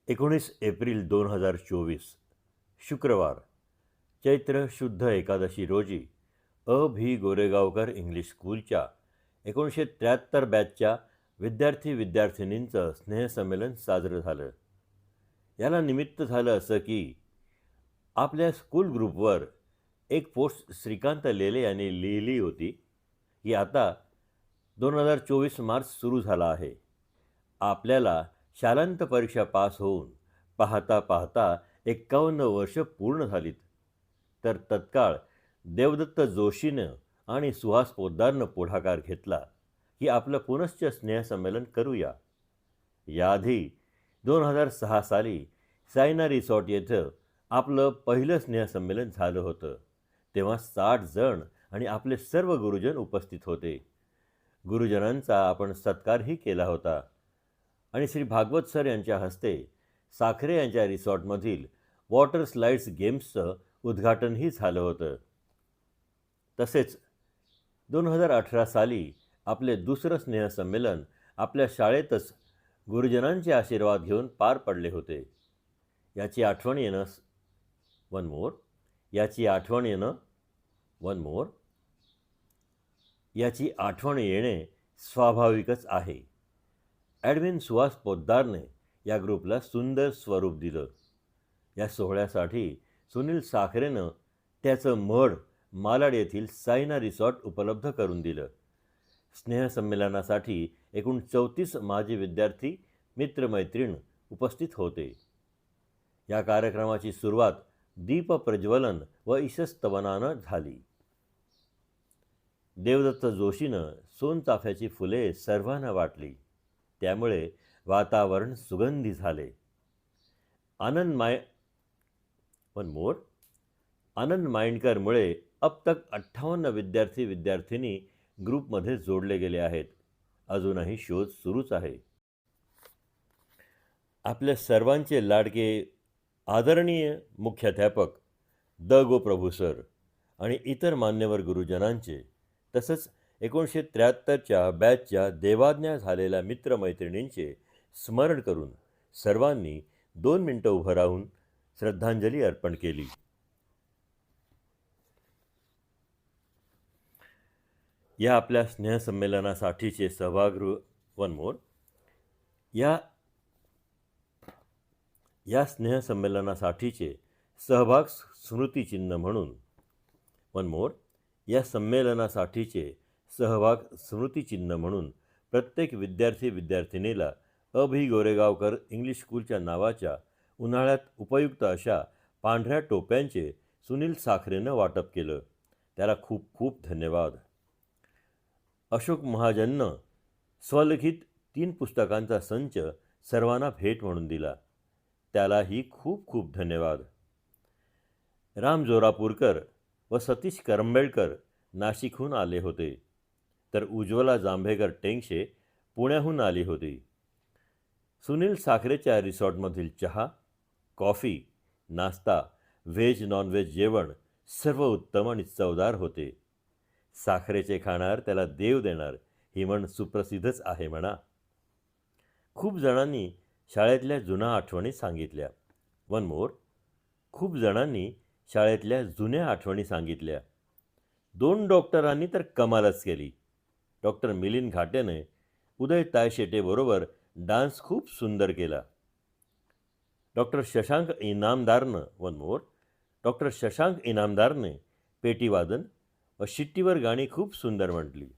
19 April 2024 शुक्रवार चैत्र शुद्ध एकादशी रोजी भी गोरेगावकर इंग्लिश स्कूलच्या 1973 बॅचच्या विद्यार्थी-विद्यार्थिनींचं स्नेहसंमेलन साजरं झालं. याला निमित्त झालं असं की आपल्या स्कूल ग्रुपवर एक पोस्ट श्रीकांत लेले यांनी लिहिली होती की आता 2024 मार्च सुरू झाला आहे. आपल्याला शालांत परीक्षा पास होऊन पाहता पाहता 51 वर्ष पूर्ण झालीत. तर तत्काळ देवदत्त जोशीनं आणि सुहास पोद्दारनं पुढाकार घेतला की आपलं पुनश्च स्नेहसंमेलन करूया. याआधी 2006 साली सायना रिसॉर्ट येथं आपलं पहिलं स्नेहसंमेलन झालं होतं. तेव्हा 60 जण आणि आपले सर्व गुरुजन उपस्थित होते. गुरुजनांचा आपण सत्कारही केला होता आणि श्री भागवत सर यांच्या हस्ते साखरे यांच्या रिसॉर्टमधील वॉटर स्लाइड्स गेम्सचं उद्घाटनही झालं होतं. तसेच 2018 साली आपले दुसरं स्नेहसंमेलन आपल्या शाळेतच गुरुजनांचे आशीर्वाद घेऊन पार पडले होते. याची आठवण येणे स्वाभाविकच आहे. ॲडमिन सुहास पोद्दारने या ग्रुपला सुंदर स्वरूप दिलं. या सोहळ्यासाठी सुनील साखरेनं त्याचं मढ मालाड येथील सायना रिसॉर्ट उपलब्ध करून दिलं. स्नेहसंमेलनासाठी एकूण 34 माजी विद्यार्थी मित्रमैत्रीण उपस्थित होते. या कार्यक्रमाची सुरुवात दीप प्रज्वलन व ईशस्तवनानं झाली. देवदत्त जोशीनं सोनचाफ्याची फुले सर्वांना वाटली. त्यामुळे वातावरण सुगंधी झाले. आनंद माइंडकरमुळे अब तक 58 विद्यार्थी विद्यार्थिनी ग्रुपमध्ये जोडले गेले आहेत. अजूनही शोध सुरूच आहे. आपल्या सर्वांचे लाडके आदरणीय मुख्याध्यापक गो प्रभू सर आणि इतर मान्यवर गुरुजनांचे तसंच 1973च्या बॅचच्या देवाज्ञा झालेल्या मित्रमैत्रिणींचे स्मरण करून सर्वांनी 2 मिनिटं उभं राहून श्रद्धांजली अर्पण केली. या आपल्या स्नेहसंमेलनासाठीचे स्नेहसंमेलनासाठीचे सहभाग स्मृतिचिन्ह म्हणून प्रत्येक विद्यार्थी विद्यार्थिनीला अभि गोरेगावकर इंग्लिश स्कूलच्या नावाच्या उन्हाळ्यात उपयुक्त अशा पांढऱ्या टोप्यांचे सुनील साखरेनं वाटप केलं. त्याला खूप खूप धन्यवाद. अशोक महाजननं स्वलिखित 3 पुस्तकांचा संच सर्वांना भेट म्हणून दिला. त्यालाही खूप खूप धन्यवाद. राम जोरापूरकर व सतीश करंबेळकर नाशिकहून आले होते. तर उज्ज्वला जांभेकर टेंगशे पुण्याहून आली होती. सुनील साखरेच्या रिसॉर्टमधील चहा, कॉफी, नाश्ता, व्हेज नॉनव्हेज जेवण सर्व उत्तम आणि चवदार होते. साखरेचे खाणार त्याला देव देणार ही म्हण सुप्रसिद्धच आहे म्हणा. खूप जणांनी शाळेतल्या जुन्या आठवणी सांगितल्या. जुन्या आठवणी सांगितल्या. 2 डॉक्टरांनी तर कमालच केली. डॉक्टर मिलिंद घाटेने उदय तायशेटेबरोबर डान्स खूप सुंदर केला. डॉक्टर शशांक इनामदारने पेटीवादन व शिट्टीवर गाणी खूप सुंदर म्हटली.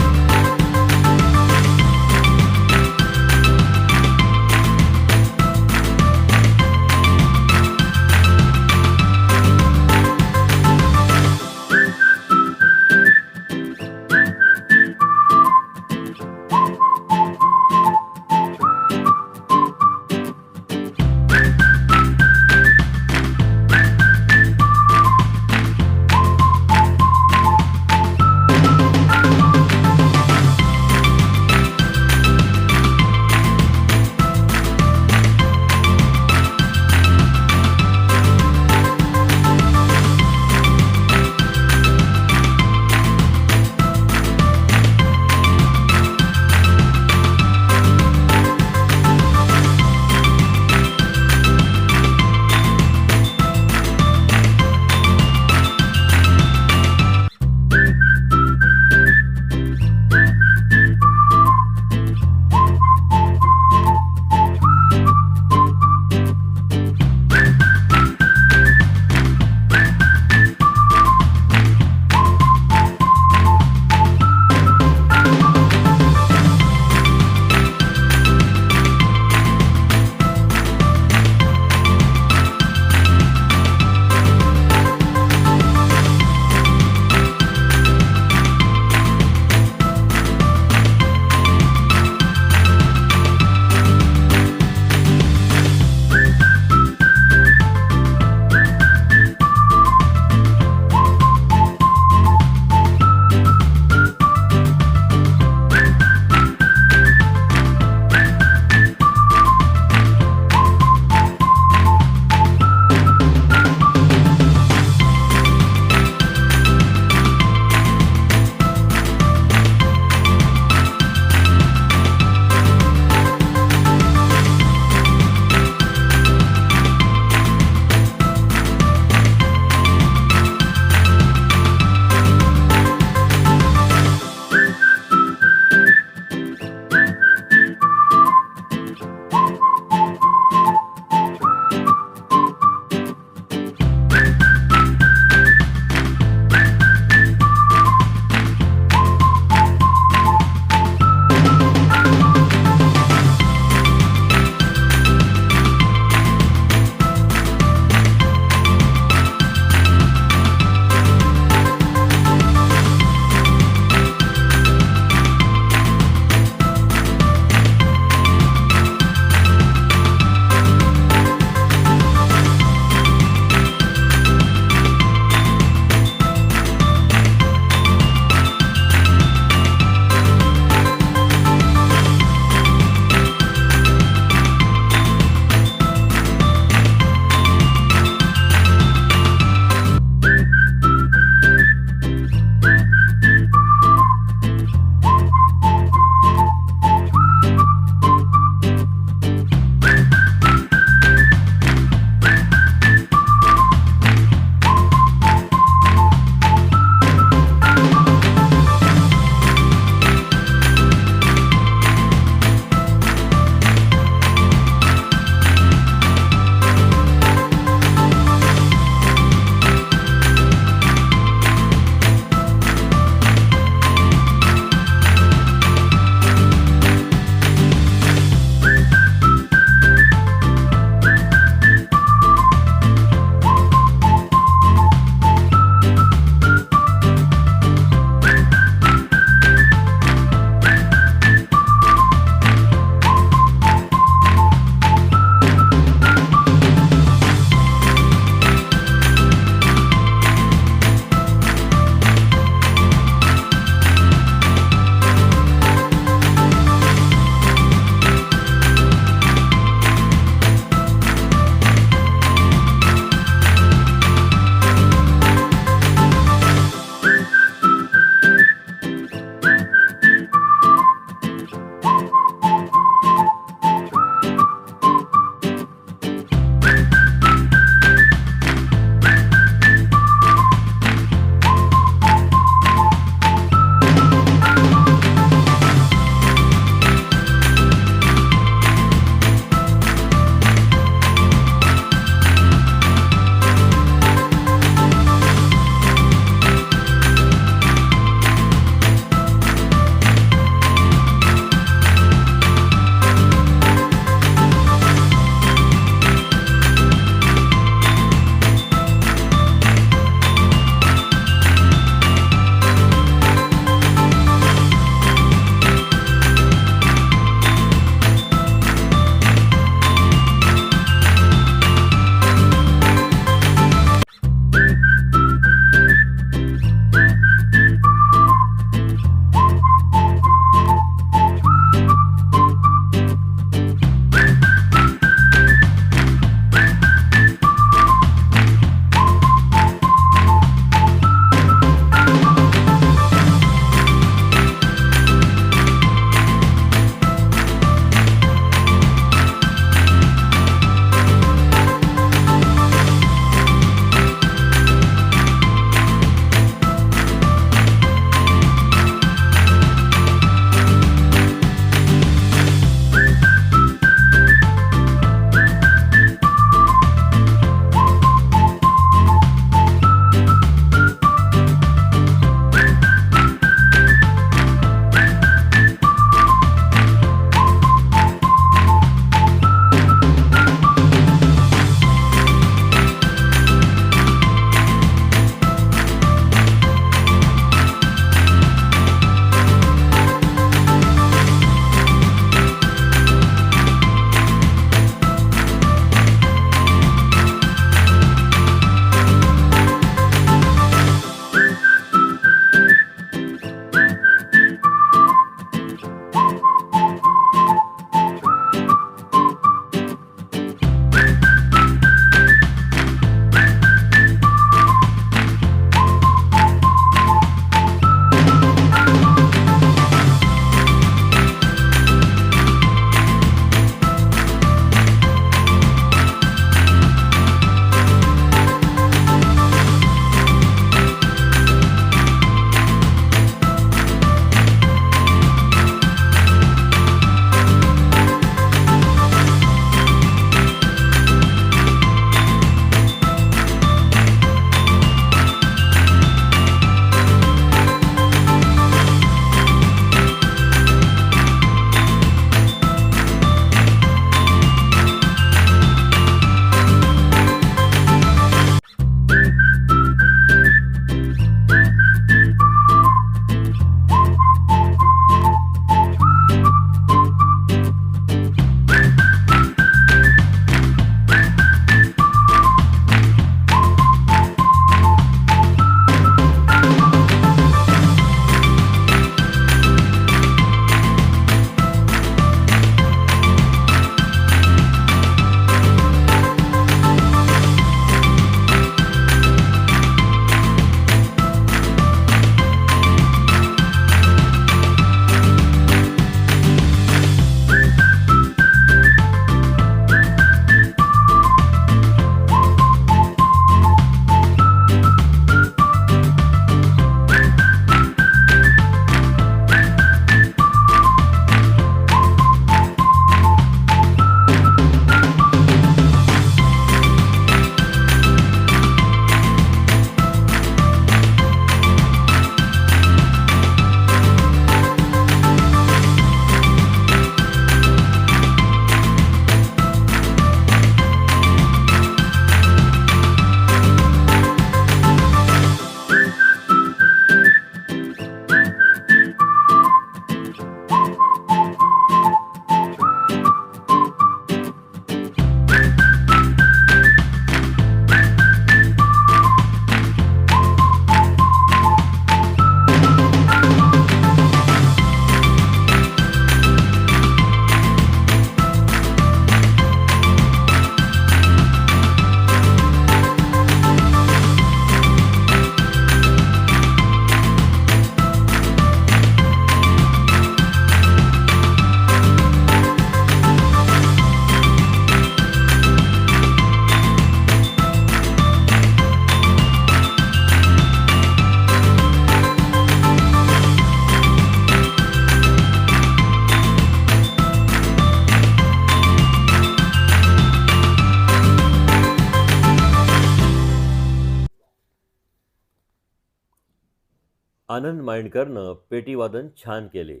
आनंद माइंडकरनं पेटीवादन छान केले.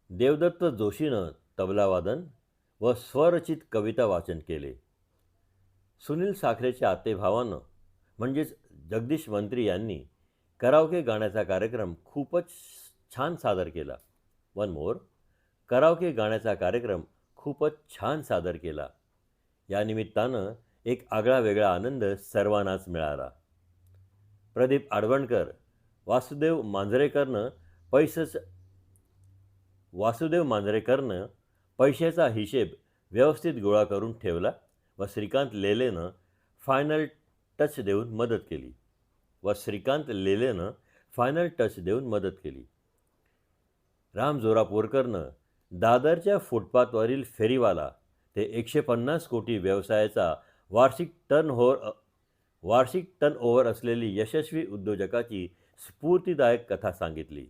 देवदत्त जोशीनं तबलावादन व स्वरचित कविता वाचन केले. सुनील साखरेच्या आतेभावानं म्हणजेच जगदीश मंत्री यांनी कराओके गाण्याचा कार्यक्रम खूपच छान सादर केला. वन मोर, कराओके गाण्याचा कार्यक्रम खूपच छान सादर केला. या निमित्तानं एक आगळा-वेगळा आनंद सर्वांनाच मिळाला. प्रदीप आडवणकर, वासुदेव मांजरेकरनं पैसच वासुदेव मांजरेकरनं पैशाचा हिशेब व्यवस्थित गोळा करून ठेवला व श्रीकांत लेलेनं फायनल टच देऊन मदत केली. राम जोरापोरकरनं दादरच्या फुटपाथवरील फेरीवाला ते 150 कोटी व्यवसायाचा वार्षिक टर्नओव्हर असलेली यशस्वी उद्योजकाची स्फूर्तिदायक कथा सांगितली.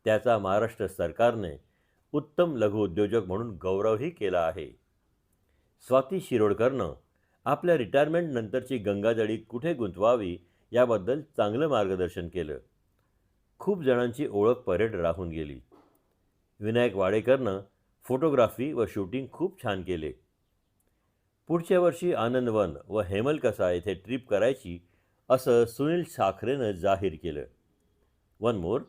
त्याचा महाराष्ट्र सरकारने उत्तम लघुउद्योजक म्हणून गौरवही केला आहे. स्वाती शिरोडकरनं आपल्या रिटायरमेंटनंतरची गंगाजळी कुठे गुंतवावी याबद्दल चांगलं मार्गदर्शन केलं. खूप जणांची ओळख परेड राहून गेली. विनायक वाडेकरनं फोटोग्राफी व शूटिंग खूप छान केले. पुढच्या वर्षी आनंदवन व हेमलकसा येथे ट्रिप करायची असं सुनील साखरेनं जाहीर केलं. वन मोर,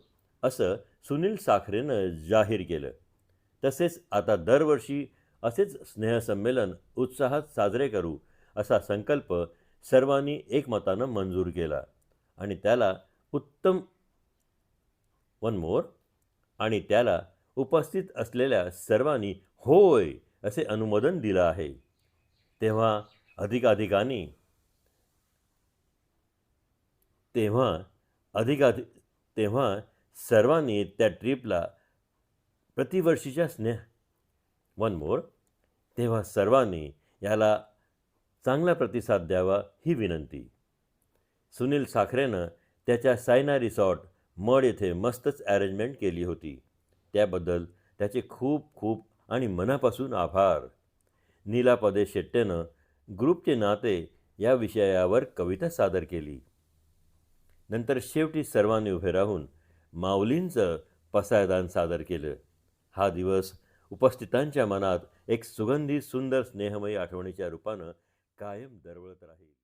असं सुनील साखरेनं जाहीर केलं. तसेच आता दरवर्षी असेच स्नेहसंमेलन उत्साहात साजरे करू असा संकल्प सर्वांनी एकमतानं मंजूर केला आणि त्याला उपस्थित असलेल्या सर्वांनी होय असे अनुमोदन दिलं आहे. तेव्हा सर्वांनी त्या ट्रिपला तेव्हा सर्वांनी याला चांगला प्रतिसाद द्यावा ही विनंती. सुनील साखरेनं त्याच्या सायना रिसॉर्ट मड येथे मस्तच अरेंजमेंट केली होती. त्याबद्दल त्याचे खूप खूप आणि मनापासून आभार. नीला पदे शेट्टेनं ग्रुपचे नाते या विषयावर कविता सादर केली. नंतर शेवटी सर्वांनी उभे राहून माऊलींचं पसायदान सादर केलं. हा दिवस उपस्थितांच्या मनात एक सुगंधी सुंदर स्नेहमयी आठवणीच्या रूपानं कायम दरवळत राहील.